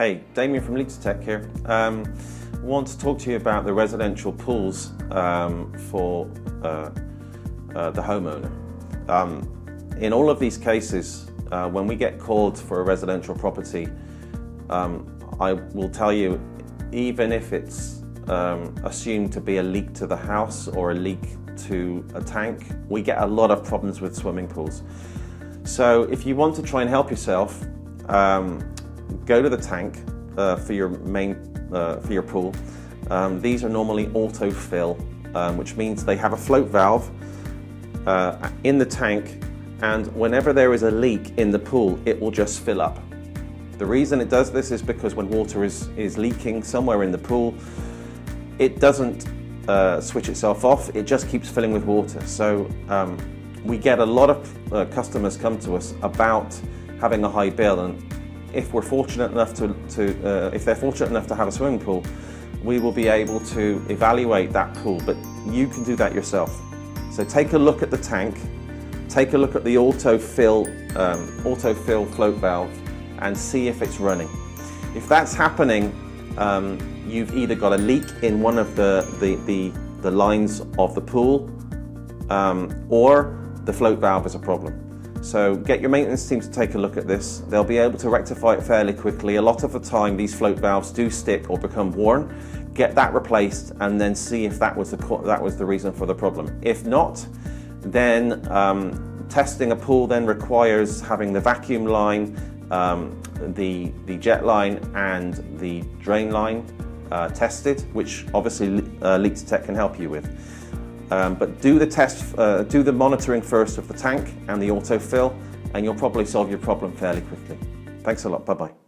Hey, Damien from LeakDtech here. I want to talk to you about the residential pools for the homeowner. In all of these cases, when we get called for a residential property, I will tell you, even if it's assumed to be a leak to the house or a leak to a tank, we get a lot of problems with swimming pools. So if you want to try and help yourself, go to the tank for your pool. These are normally auto-fill, which means they have a float valve in the tank, and whenever there is a leak in the pool, it will just fill up. The reason it does this is because when water is leaking somewhere in the pool, it doesn't switch itself off, it just keeps filling with water. So we get a lot of customers come to us about having a high bill, and if we're fortunate enough if they're fortunate enough to have a swimming pool, we will be able to evaluate that pool, but you can do that yourself. So take a look at the tank, take a look at the auto-fill float valve and see if it's running. If that's happening, you've either got a leak in one of the lines of the pool, or the float valve is a problem. So get your maintenance team to take a look at this. They'll be able to rectify it fairly quickly. A lot of the time these float valves do stick or become worn. Get that replaced and then see if that was the reason for the problem. If not, then testing a pool then requires having the vacuum line, the jet line and the drain line tested, which obviously LeakDtech can help you with. But do the monitoring first of the tank and the autofill, and you'll probably solve your problem fairly quickly. Thanks a lot, bye-bye.